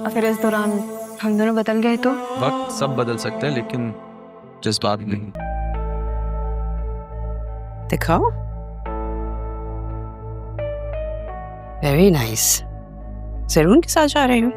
अगर इस दौरान हम दोनों बदल गए तो? वक्त सब बदल सकते हैं लेकिन जज्बात नहीं। दिखाओ। Very nice. जरूर के साथ जा रहे हो?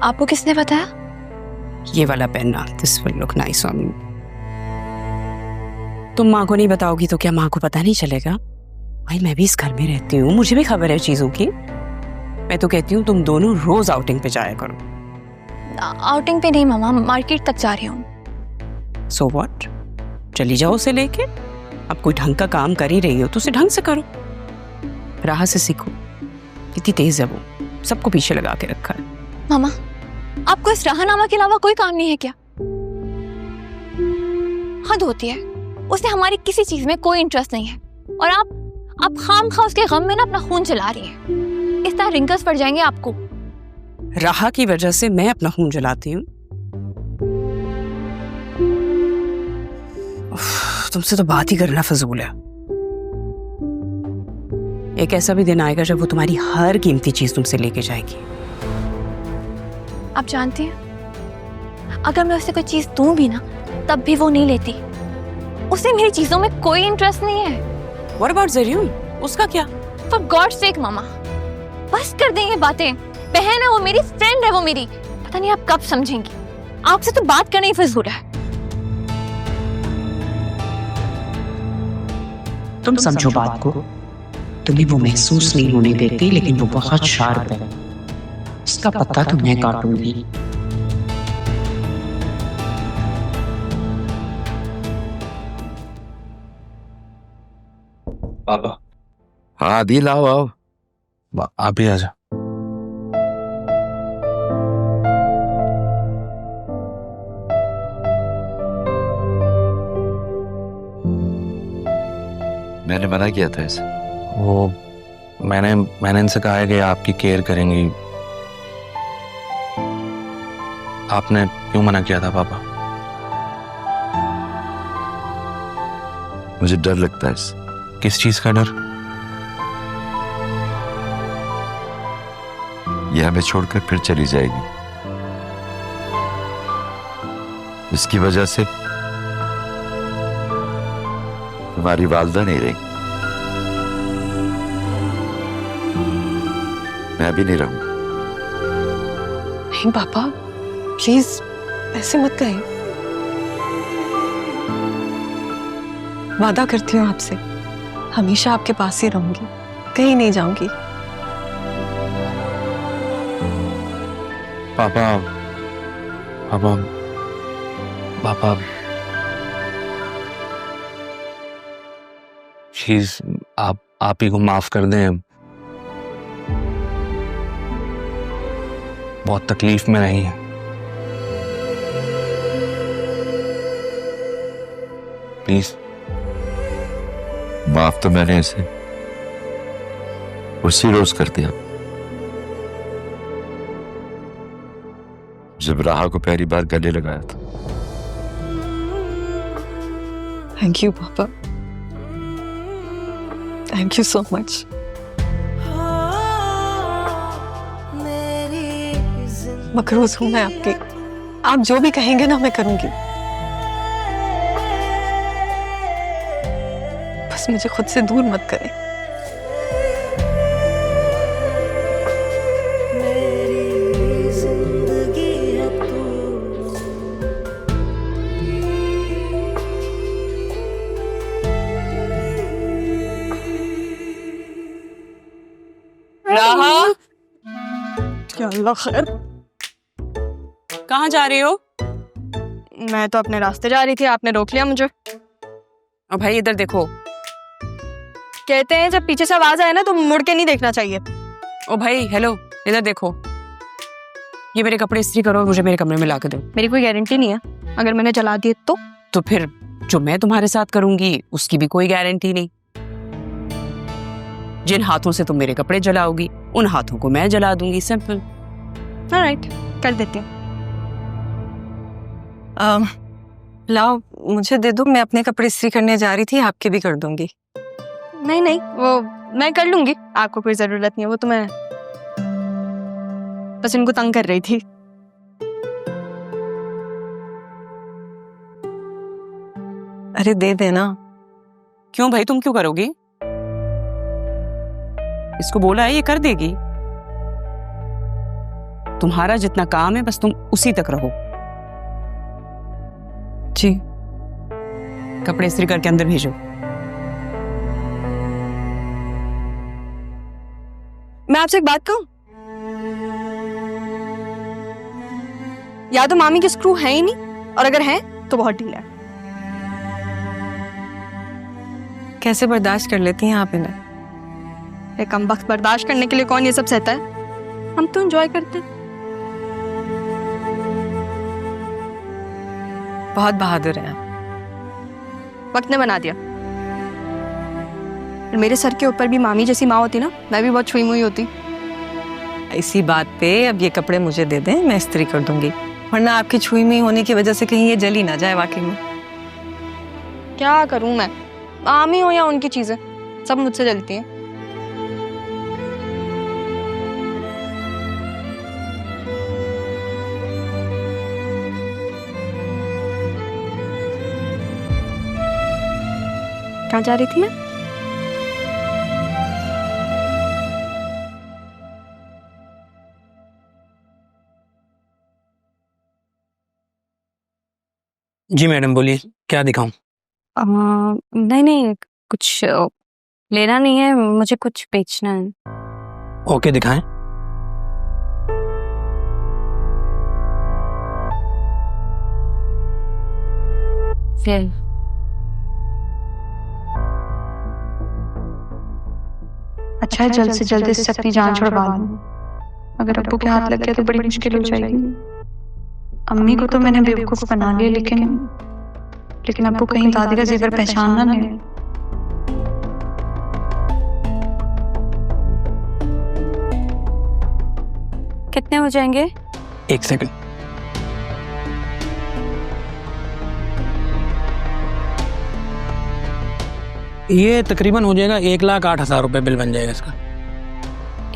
आपको किसने बताया? ये वाला पहनना, this will look nice on you. तुम माँ को नहीं बताओगी तो क्या माँ को पता नहीं चलेगा? भाई मैं भी इस घर में रहती हूँ, मुझे भी खबर है चीजों की। मैं तो कहती हूँ तुम दोनों रोज आउटिंग पे जाया करो। आउटिंग पे नहीं मामा, मार्केट तक जा रही हूँ। सो व्हाट, चली जाओ उसे लेके। अब कोई ढंग का काम कर ही रही हो तो उसे ढंग से करो, राह से सीखो। इतनी तेज है वो, सबको पीछे लगा के रखा है। मामा, आपको इस राहनामा के अलावा कोई काम नहीं है क्या? हद होती है, उसे हमारी किसी चीज में कोई इंटरेस्ट नहीं है और आप खामखा उसके गम में ना अपना खून जला रही हैं। इस तरह रिंकल्स पड़ जाएंगे आपको। राह की वजह से मैं अपना खून जलाती हूँ? तुमसे तो बात ही करना फजूल है। एक ऐसा भी दिन आएगा जब वो तुम्हारी हर कीमती चीज तुमसे लेके जाएगी। आप जानती हैं, अगर मैं उसे कोई चीज दूं भी ना तब भी वो नहीं लेती। उसे मेरी चीजों में कोई इंटरेस्ट नहीं है। What about ज़रियुन? उसका क्या? For God's sake मामा, बस कर दें ये बातें। बहन है वो मेरी, फ्रेंड है वो मेरी। पता नहीं आप कब समझेंगी। आपसे तो बात करना ही फजूल है। तुम समझो बात को। तुम्हें वो महसूस नहीं होने देती, लेकिन वो बहुत शार्प है। इसका पता तो मैं काटूंगी। पापा। हाँ दिल आओ आओ। आप ही आ जाओ। मैंने मना किया था इसे। वो मैंने इनसे कहा है कि आपकी केयर करेंगी। आपने क्यों मना किया था पापा? मुझे डर लगता है इससे। किस चीज का डर? ये हमें छोड़कर फिर चली जाएगी। इसकी वजह से तुम्हारी वालदा नहीं रही, मैं भी नहीं रहूंगा। नहीं पापा, प्लीज ऐसे मत कहें। वादा करती हूँ आपसे, हमेशा आपके पास ही रहूंगी, कहीं नहीं जाऊंगी। पापा पापा पापा प्लीज आप ही को माफ कर दें। बहुत तकलीफ में रही है। प्लीज। माफ तो मैंने इसे उसी रोज कर दिया जब राह को पहली बार गले लगाया था। थैंक यू पापा, थैंक यू सो मच। मकरूज हूं मैं आपकी, आप जो भी कहेंगे ना मैं करूंगी। बस मुझे खुद से दूर मत करें। राहा, क्या अल्लाह खैर। कहाँ जा रही हो? मैं तो अपने रास्ते जा रही थी, आपने रोक लिया मुझे। अब भाई इधर देखो। कहते हैं जब पीछे से आवाज आए ना तो मुड़ के नहीं देखना चाहिए। ओ भाई हेलो, इधर देखो। ये मेरे कपड़े इस्त्री करो और मुझे मेरे कमरे में ला के दो। मेरी कोई गारंटी नहीं है, अगर मैंने जला दिए तो फिर जो मैं तुम्हारे साथ करूंगी उसकी भी कोई गारंटी नहीं। जिन हाथों से तुम मेरे कपड़े जलाओगी उन हाथों को मैं जला दूंगी, सिंपल। ऑलराइट, कर देती हूँ। लाओ मुझे दे दो, मैं अपने कपड़े इस्त्री करने जा रही थी, आपके भी कर दूंगी। नहीं वो मैं कर लूंगी, आपको कोई जरूरत नहीं है, वो तो मैं। बस इनको तंग कर रही थी। अरे दे देना। क्यों भाई, तुम क्यों करोगी? इसको बोला है, ये कर देगी। तुम्हारा जितना काम है बस तुम उसी तक रहो। जी। कपड़े इस्त्री करके अंदर भेजो। मैं आपसे एक बात कहूं, या तो मामी के स्क्रू है ही नहीं, और अगर है तो बहुत ढीला है। कैसे बर्दाश्त कर लेती हैं आप इन्हें? एक कम वक्त बर्दाश्त करने के लिए कौन ये सब सहता है? हम तो एंजॉय करते हैं। बहुत बहादुर हैं आप। वक्त ने बना दिया। मेरे सर के ऊपर भी मामी जैसी माँ होती ना, मैं भी बहुत छुई मुई होती। इसी बात पे अब ये कपड़े मुझे दे दें, मैं इस्त्री कर दूंगी, वरना आपकी छुई मुई होने की वजह से कहीं ये जली ना जाए वाकई में। क्या करूं मैं, मामी हो या उनकी चीजें, सब मुझसे जलती हैं। कहाँ जा रही थी मैं? जी मैडम बोलिए, क्या दिखाऊं? नहीं नहीं, कुछ लेना नहीं है, मुझे कुछ बेचना है। ओके दिखाएं। फिर अच्छा है, जल्द से जल्द इससे अपनी जान छुड़वा लूं। अगर अब्बू के हाथ लग गया तो बड़ी मुश्किल हो जाएगी। अम्मी को तो मैंने बेवकूफ बना लिया, लेकिन अब्बू कहीं दादी का जेवर पहचान ना ले। कितने हो जाएंगे? एक सेकंड। ये तकरीबन हो जाएगा 1,08,000 रुपए बिल बन जाएगा इसका।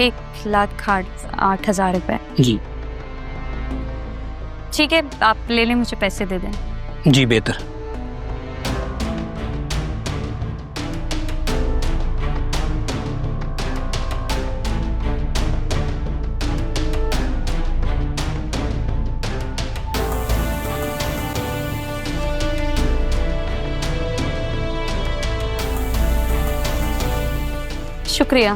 1,08,000 रुपए। जी ठीक है, आप ले लें, मुझे पैसे दे दें। जी बेहतर। शुक्रिया।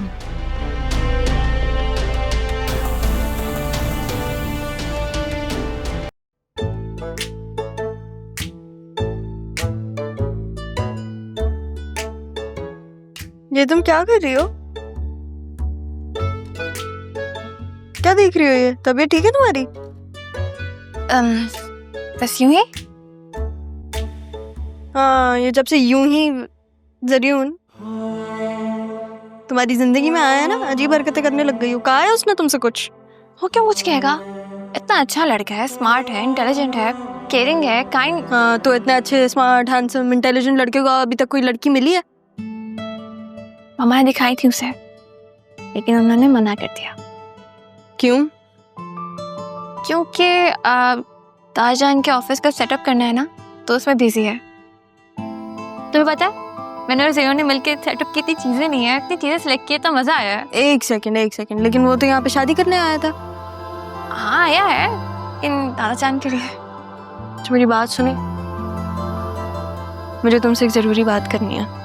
ये तुम क्या कर रही हो? क्या देख रही हो? ये तबीयत ठीक है तुम्हारी? बस यूं ही। हाँ, ये जब से यूं ही जरियून तुम्हारी जिंदगी में आया है ना, अजीब हरकतें करने लग गई हो। कहा है उसने तुमसे कुछ? वो क्या कुछ कहेगा? इतना अच्छा लड़का है, स्मार्ट है, इंटेलिजेंट है, केयरिंग है, काइंड। हाँ, तो इतने अच्छे स्मार्ट हैंडसम इंटेलिजेंट लड़के को अभी तक कोई लड़की मिली है? मामा ने दिखाई थी उसे, लेकिन उन्होंने मना कर दिया। क्यों? क्योंकि ताजान के ऑफिस का सेटअप करना है ना, तो उसमें बिजी है। तुम्हें पता है, मैंने और ज़ियो ने मिलकर सेटअप की इतनी चीजें नहीं है, इतनी चीजें सिलेक्ट की, तो मजा आया है। एक सेकंड, लेकिन वो तो यहाँ पे शादी करने आया था। हाँ आया है, लेकिन ताजान के लिए। तो मेरी बात सुनी, मुझे तुमसे एक जरूरी बात करनी है।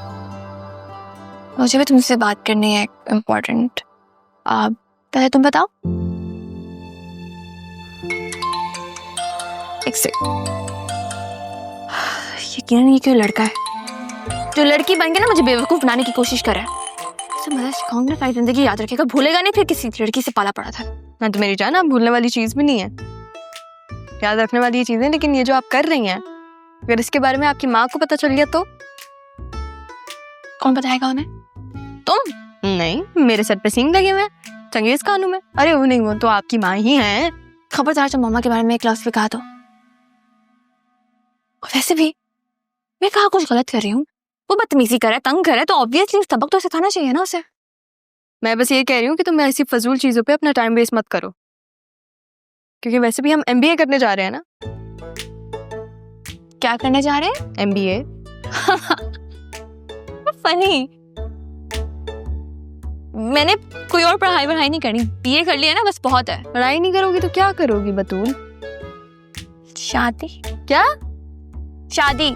मुझे भी तुमसे बात करनी है, इम्पोर्टेंट। पहले तुम बताओ। एक सेकंड। यकीनन ये क्यों लड़का है जो लड़की बन के ना मुझे बेवकूफ बनाने की कोशिश कर रहा है। उसे मजा सिखाऊंगी ना, सारी जिंदगी याद रखेगा, भूलेगा नहीं फिर किसी लड़की से पाला पड़ा था। मैं तो मेरी जान, आप भूलने वाली चीज भी नहीं है, याद रखने वाली चीजें। लेकिन ये जो आप कर रही हैं, अगर इसके बारे में आपकी माँ को पता चल गया तो? कौन बताएगा उन्हें? तुम? नहीं, मेरे सर पे सींग लगे हुए हैं चंगेज खानू में। अरे वो नहीं, वो तो आपकी माँ ही है। खबरदार जब मामा के बारे में क्लास में कहा तो। वैसे भी मैं कहा कुछ गलत कर रही हूँ? वो बदतमीजी कर रहा है, तंग कर रहा है, तो ऑब्वियसली सबक तो सिखाना चाहिए ना उसे। मैं बस ये कह रही हूँ कि तुम ऐसी फजूल चीजों पे अपना टाइम वेस्ट मत करो। क्योंकि वैसे भी हम MBA करने जा रहे हैं ना। क्या करने जा रहे हैं? MBA। फनी। मैंने कोई और पढ़ाई नहीं करनी, BA कर लिया ना, बस बहुत है। पढ़ाई नहीं करोगी तो क्या करोगी बतूल? शादी। क्या? शादी।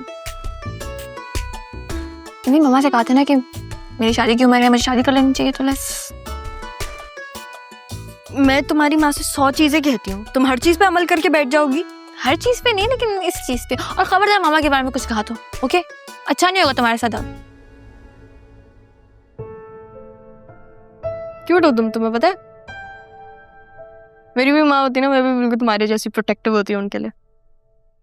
मेरी मम्मा से कहा था ना कि मेरी शादी की उम्र है, मुझे शादी कर लेनी चाहिए, तो लेट्स। मैं तुम्हारी माँ से 100 चीजें कहती हूँ, तुम हर चीज पे अमल करके बैठ जाओगी। हर चीज पे नहीं, लेकिन इस चीज पे। और खबरदार मामा के बारे में कुछ कहा तो, ओके? अच्छा नहीं होगा तुम्हारे साथ अब। क्यूट हो तुम, तुम्हें पता है? मेरी भी माँ होती ना, मैं भी बिल्कुल तुम्हारे जैसी प्रोटेक्टिव होती हूँ उनके लिए।